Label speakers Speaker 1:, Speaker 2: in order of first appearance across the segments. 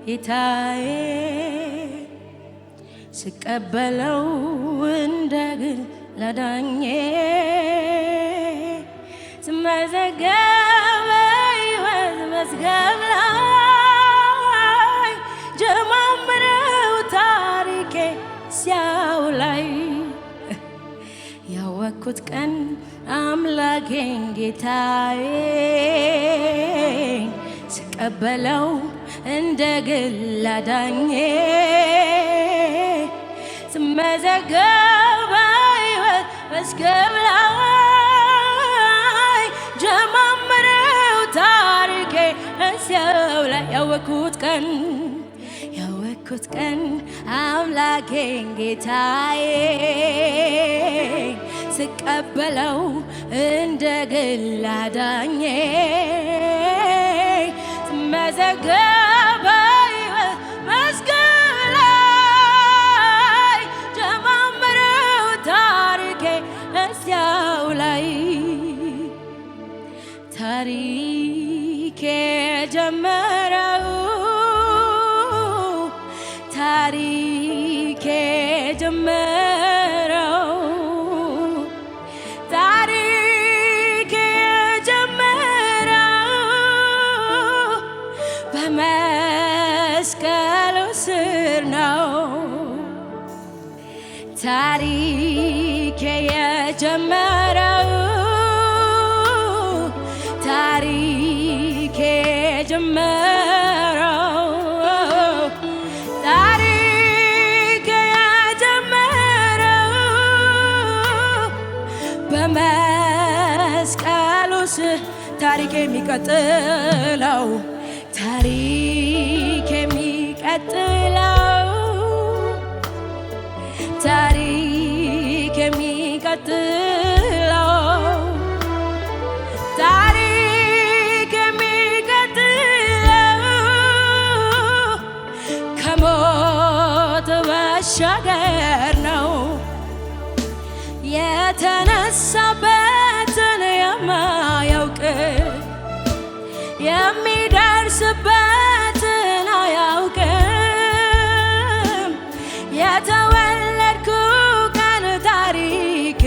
Speaker 1: ጌታዬ ስቀበለው እንደግል ለዳኜ ስመዘገብ በሕይወት መዝገብ ላይ ጀማምረው ታሪኬ ሲያውላይ ያወቅኩት ቀን አምላኬን ጌታዬ ስቀበለው እንደግል አዳኜ ስመዘገብ በሕይወት መዝገብ ላይ ጀማምረው ታሪኬ ሲያውላይ ያወቅኩት ቀን አምላኬን ጌታዬ ስቀበለው እንደግል አዳኜ ስመዘገብ በሕይወት መዝገብ ላይ ጀማምረው ታሪኬ ሲያውላይ ታሪኬ ጀመረው ታሪኬ ጀመረው ታሪኬ ጀመረው በመስቀሉ ስር ነው ታሪኬ የጀመረው ታሪኬ ጀመረው በመስቀሉ ስር ታሪክ የሚቀጥለው ታሪክ የሚቀጥለው ታሪክ የሚቀጥለው ታሪክ የሚቀጥለው ከሞት ባሻገር ነው የተነሳበትን የማያውቅ የሚደርስበትን አያውቅም የተወለድኩ ቀን ታሪኬ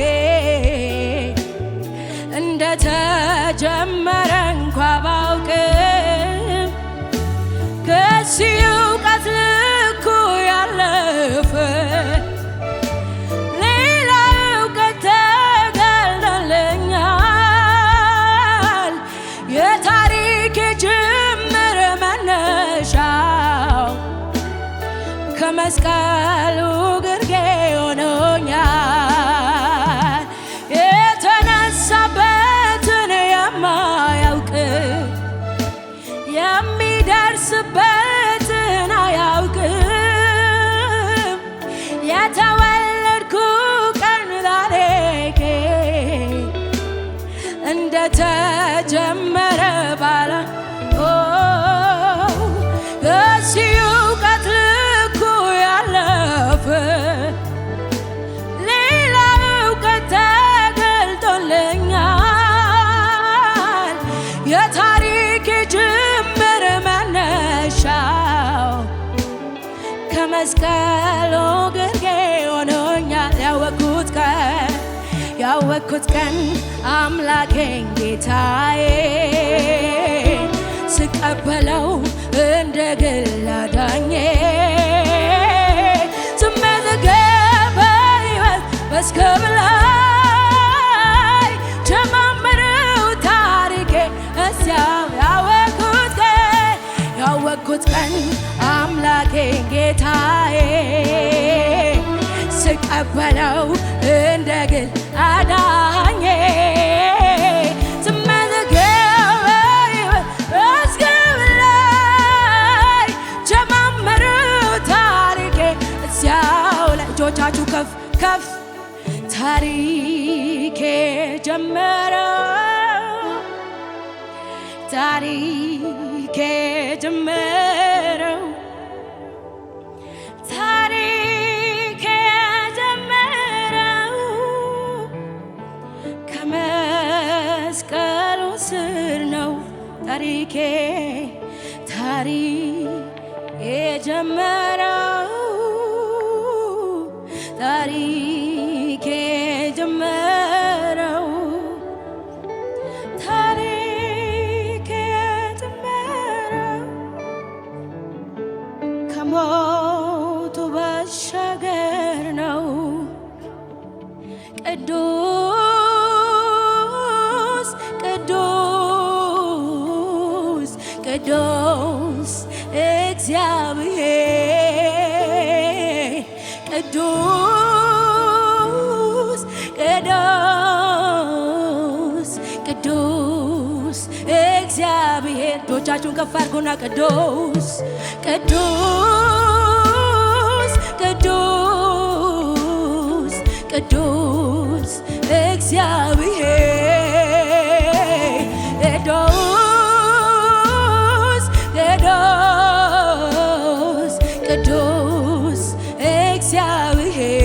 Speaker 1: እንደተጀመረ እንኳ ባውቅም ከዚህ እውቀት ልኩ ያለፈ ከመስቀሉ ግርጌ ሆኖኛል የተነሳበትን የማያውቅ የሚደርስበትን አያውቅም የተወለድኩ ቀን ታሪኬ እንደተጀመረ ባላ ከዚህ እውቀት ሌላ እውቀት ተገልጦልኛል የታሪክ ጅምር መነሻው ከመስቀሉ ግርጌ ሆኖኛል ያወቅኩት ቀን አምላኬን ጌታዬ ስቀበለው እንደግል አዳኜ መዝገብ ላይ ጀማምረው ታሪኬ ያወቅኩት ቀን አምላኬን ጌታዬ ስቀበለው እንደግል አዳኜ ስመዘገብ መዝገብ ላይ ጀማምረው ታሪኬ ሲያውላይ እጆቻችሁ ከፍ ከፍ ታሪኬ ጀመረው ታሪኬ ጀመረው ታሪኬ ጀመረው ከመስቀሉ ስር ነው ታሪኬ እጆቻችሁን ከፍ አድርጉና ቅዱስ ቅዱስ ቅዱስ ቅዱስ እግዚአብሔር ቅዱስ ቅዱስ ቅዱስ እግዚአብሔር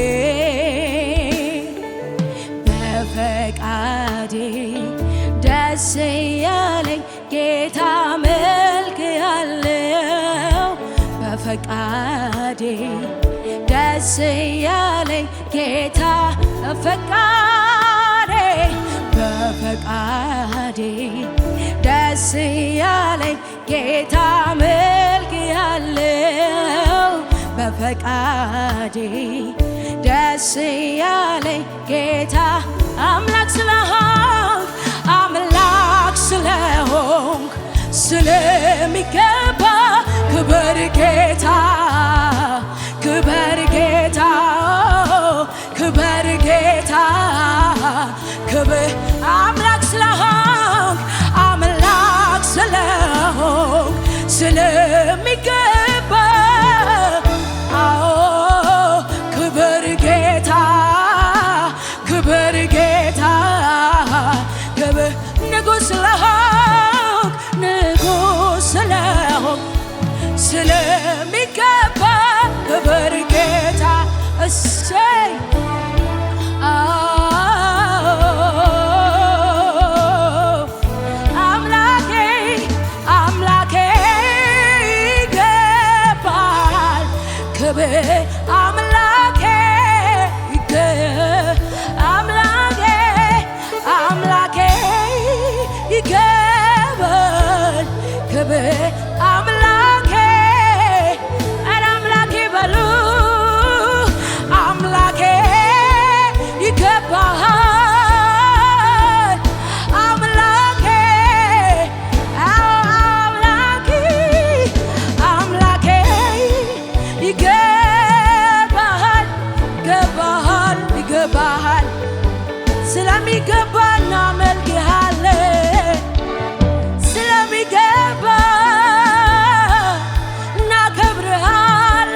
Speaker 1: በፈቃዴ ደስ ያለኝ ጌታ መልክ ያለው በፈቃዴ ደስ ያለኝ ጌታ በፈቃዴ በፈቃዴ ደስ ያለኝ ጌታ መልክ ያለው በፈቃዴ ደስ ያለኝ ጌታ አምላክ ስለሆንክ አምላክ ስለሆንክ ስለሚገባ ክብር ጌታ ክብር ጌታ ክብር ጌታ ክብር አምላክ ስለሆንክ አምላክ ስለሆንክ ስለሚገባ ክብር ጌታ ክብር ጌታ ክብር ንጉሥ ስለሆንክ ንጉሥ ስለሆንክ ስለሚገባ ክብር ጌታ እሰይ አምላኬ አምላኬ ይገባል ክብር አምላኬ አምላኬ አምላኬ ይገባል ክብር አምላኬ ኧረ አምላኬ በሉ አምላኬ ይገባል አምላኬ አምላኬ አምላኬ ይገባል ይገባል ይገባል ስለሚገባ እናመልክሃለን ስለሚገባ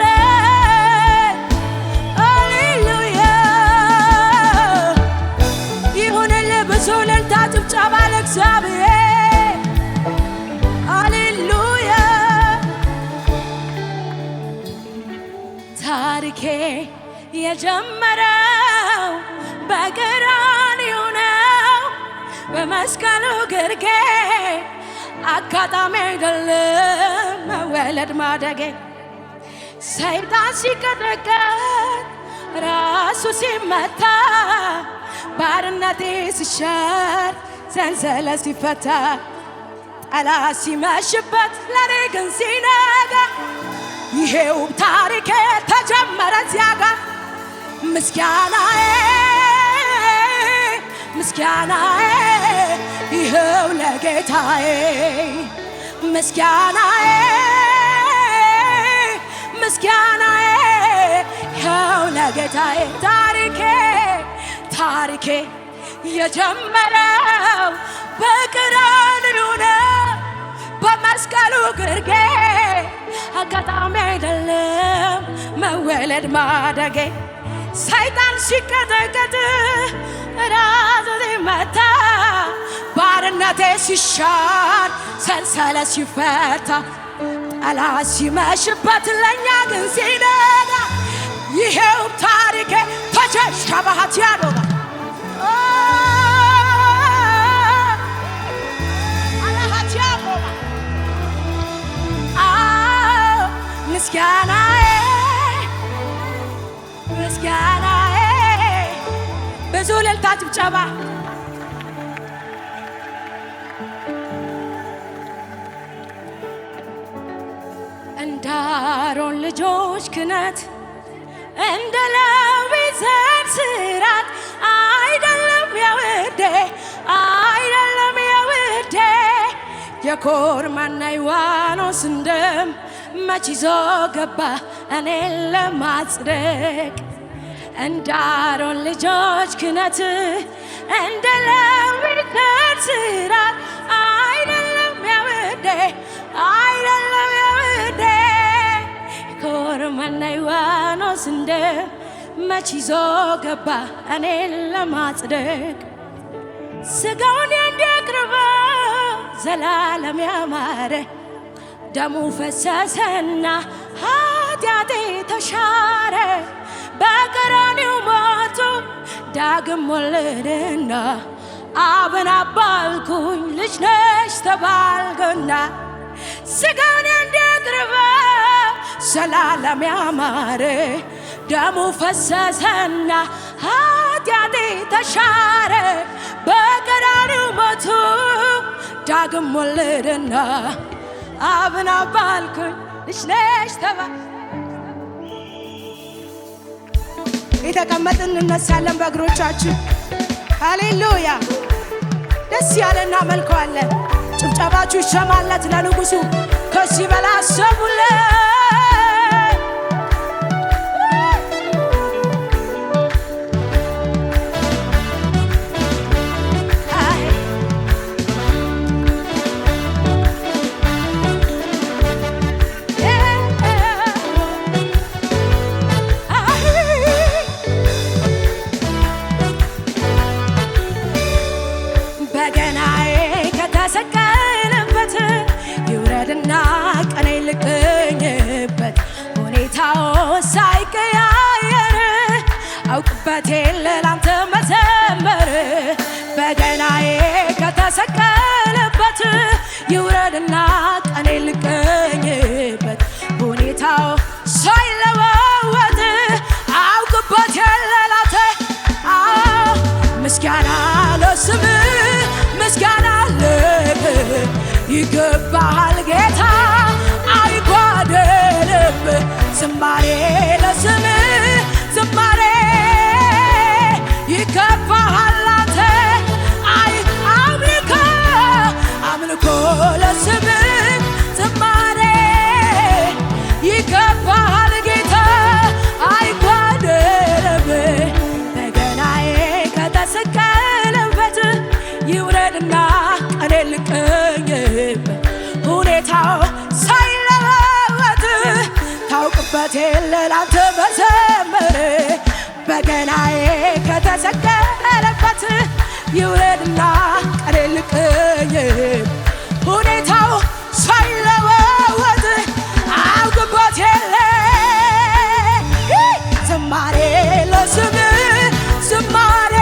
Speaker 1: እናከብርሃለን ሃሌሉያ ይሁንልህ ብዙ እልልታ ጭብጨባ ለእግዚአብሔር ሃሌሉያ ታሪኬ የጀመረው በቀራንዮ ነው በመስቀሉ ግርጌ አጋጣሚ አይደለም መወለድ ማደጌ ሰይጣን ሲቀጠቀጥ ራሱ ሲመታ ባርነቴ ሲሻር ሰንሰለት ሲፈታ ጠላት ሲመሽበት ለኔ ግን ሲነጋ ይሄው ታሪኬ ተጀመረ ዚያጋ ምስጋናዬ ምስጋናዬ ይኸው ለጌታዬ ምስጋናዬ ምስጋናዬ ይኸው ለጌታዬ ታሪኬ ታሪኬ የጀመረው በቀራንዮ ነው በመስቀሉ ግርጌ አጋጣሚ አይደለም መወለድ ማደጌ ሰይጣን ሲቀጠቀጥ ራሱ ሲመታ ባርነቴ ሲሻር ሰንሰለት ሲፈታ ጠላት ሲመሽበት ለእኛ ግን ሲነጋ ይሄው ታሪኬ ተሸሸባሃት ያዶጋ አላሃት ያዶጋ ምስጋናዬ ምስጋናዬ ብዙ እልልታ ጭብጨባ እንደ አሮን ልጆች ክህነት እንደ ሌዊ ዘር ሥርዓት አይደለም የውዴ አይደለም የውዴ የኮርማና የዋኖስን ደም መች ይዞ ገባ እኔን ለማጽደቅ እንደ አሮን ልጆች ክህነት እንደ ሌዊ ዘር ሥርዓት አይደለም የውዴ ቢኖር ማነው ዋኖስ እንደ መች ይዞ ገባ እኔን ለማጽደቅ ስጋውን እንዲያቅርበ ዘላለም ያማረ ደሙ ፈሰሰና ኃጢአቴ ተሻረ በቀራንዮ ሞቱ ዳግም ወለደና አብን አባልኩኝ ልጅ ነሽ ተባልኩና ስጋውን እንዲያቅርበ ዘላለም ያማረ ደሙ ፈሰሰና ኃጢአቴ ተሻረ በቀራንዮ ሞቱ ዳግም ወለደና አብን አባልኩኝ ልጅ ነሽ ተባልኩ። የተቀመጥን እንነሳለን በእግሮቻችን። ሃሌሉያ! ደስ ያለና መልከዋለን። ጭብጨባችሁ ይሰማለት ለንጉሡ ከዚህ በላይ አሰቡለት። በገናዬ ከተሰቀለበት ይውረድና ቀኔ ልገኝበት ሁኔታው ሳይቀያየር አውቅበት የለ ላንተ መዘመር በገናዬ ከተሰቀለበት ይውረድና ቀኔ ልገኝበት ሁኔታው ሳይለዋወጥ አውቅበት የለ ላንተ ምስጋና ለስምህ ምስጋና ለክ ይገባሃል ጌታ አይጓደልም ዝማሬ ለስምህ ዝማሬ ይገባሃል አንተ አምልኮ አምልኮ ለስምህ ዝማሬ ይገባሃል ጌታ አይጓደልም በገናዬ ከተሰቀለበት ይውረድና ቀኔ ልቀኝበት ሁኔታው ሳይለዋወጥ ታውቅበት የለ ላንተ መዘመር በገናዬ ከተሰቀለበት ይውረድና ቀኔ ልቀኝበት ሁኔታው ሳይለዋወጥ አውቅበት የለ ዝማሬ ለስምህ ዝማሬ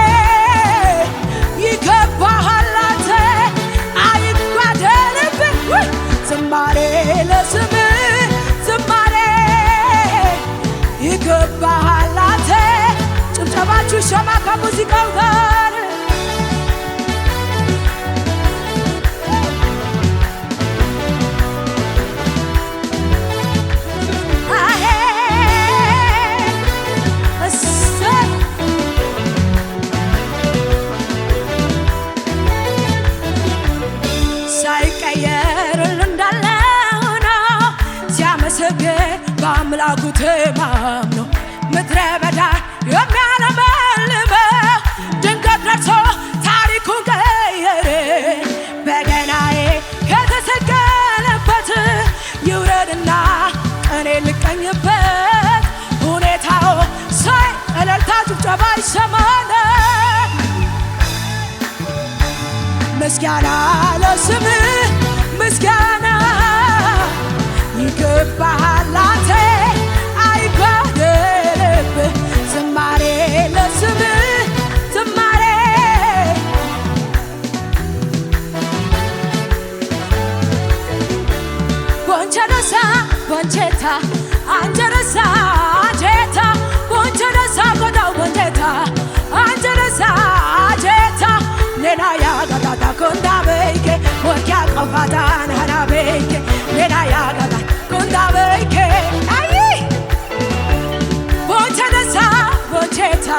Speaker 1: ይገባሃል አንተ አይጓደልብህ ዝማሬ ለስምህ ዝማሬ ይገባሃል አንተ ጭብጨባችሁ ይሰማ ከሙዚቃው ጋር ሳይቀየር እንዳለ ሆኖ ሲያመሰግን በአምላኩ ተማምኖ ምድረ በዳ የሚያለመልመው ድንገት ደርሶ ታሪኩን ቀየረ በገናዬ ከተሰቀለበት ይውረድና ቀኔ ልቀኝበት ሁኔታው ሳይ እልልታ ጭብጨባ ይሰማል ምስጋና ለስምህ ምስጋና ይገባሃል አንተ አይጓደልብህ ዝማሬ ለስምህ ዝማሬ ቦንቸደሳ ቦንቸታ አንጀረሳ ጄታ ቦንቸደሳ ጎዳው ቦንቸታ አንጀረሳ ጄታ ሌላ ያጋጋታ ኮንዳ በይኬ ወርኪያ ቆፋታን ሀና በይኬ ሌላ ያጋጋታ ኮንዳ በይኬ አይ ቦንቸደሳ ቦንቸታ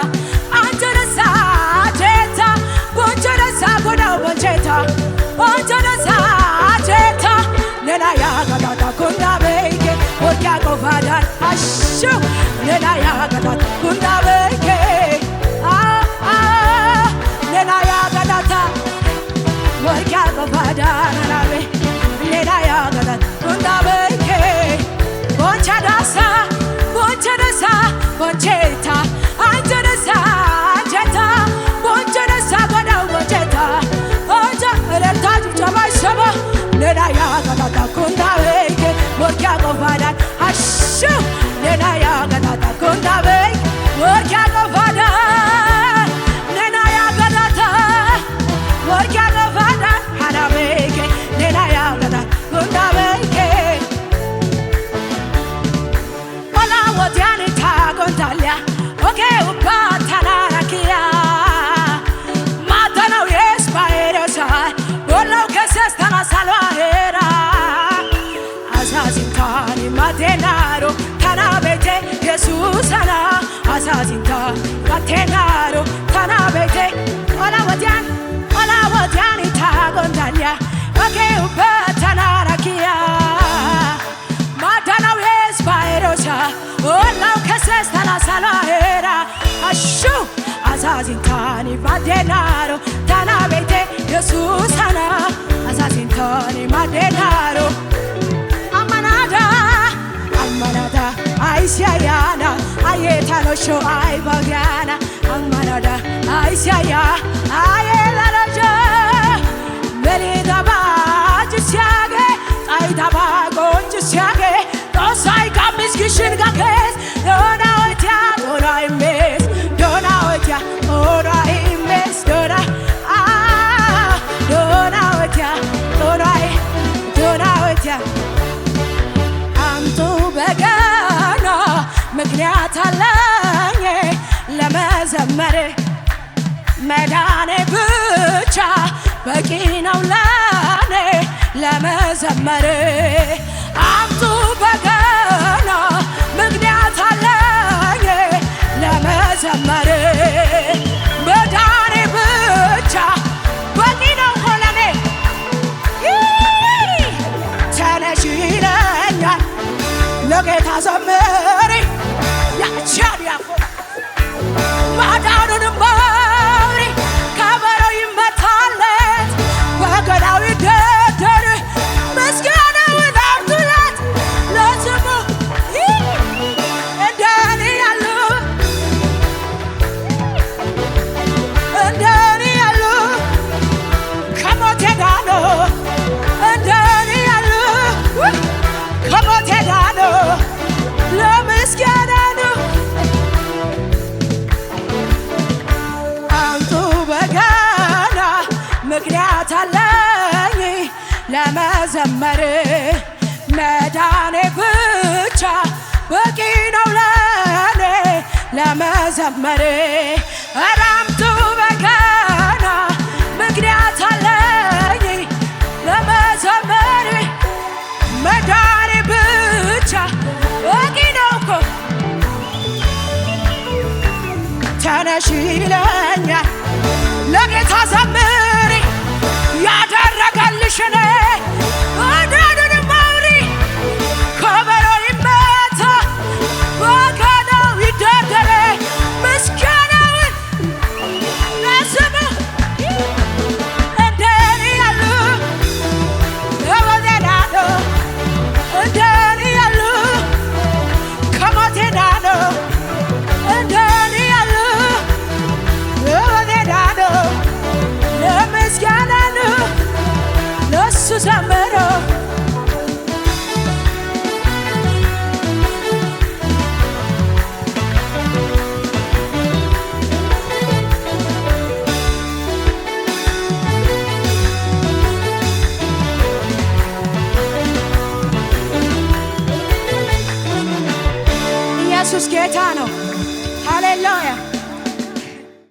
Speaker 1: አንጀረሳ ጄታ ቦንቸደሳ ጎዳው ቦንቸታ ቦንቸደሳ ጄታ ሌላ ያጋጋታ ኮንዳ በይኬ ወርኪያ ቆፋታን አሹ ሌላ ያጋጋታ ኮንዳ በይኬ ሌላ ያጋጋታ ወርኪያ ቆፋታን ሀና በይኬ ሌላ ያጋጋታ ኮንዳ በይኬ ቦንቸደሳ madenaro tanabete Yesusana asasinta madenaro tanabete ola wadian itagondanya okay ubetanarakia madana wes bairosa ola kesesta la salahera ashu asasintani madenaro tanabete Yesusana asasintani madenaro amanada aisiayana ayetano sho ay bagana amanada aisiaya ayelaraja melidaba jisiage aidaba gonjisiage tosai kamis kishin gakes dona otia dona imes dona otia dona imes dona dona otia dona otia amtu በገና ምክንያት አለኝ ለመዘመር መዳኔ ብቻ በቂ ነው ለኔ ለመዘመር አምጡ በገና ምክንያት አለኝ ለመዘመር መዳኔ ብቻ በቂ ነው ለኔ ተነሽ ይለኛል ለጌታ ዘምሪ ያቻዲያፎ ማዳኑንም ባሪ ከበሮ ይመታለት በገናው ይደደር ምስጋናውን አምጡለት ለስሙ እንደኔ ያሉ ከሞት ዳኑ እንደኔ ያሉ ከሞት ዳኑ ለምስጋና ነው አምጡ በገና ምክንያት አለኝ ለመዘመር መዳኔ ብቻ በቂ ነው ለኔ ለመዘመር ኧረ አምጡ በገና ምክንያት አለኝ ለመዘመር መዳኔ ብቻ በቂ ነው እኮ ተነሽ ይለኛል ለጌታ ዘምሪ ያደረገልሽን ማዳኑንም አውሪ ከበሮ ይመታ በገናው ይደርደር ምስጋናውን ለስሙ እንደኔ ያሉ ለወደዳዶ እንደኔ ያሉ ከሞት ዳኑ እንደኔ ያሉ ለወደዳዶ ለምስጋና ነው ለሱ ዘምሮ ኢየሱስ ጌታ ነው ሃሌሉያ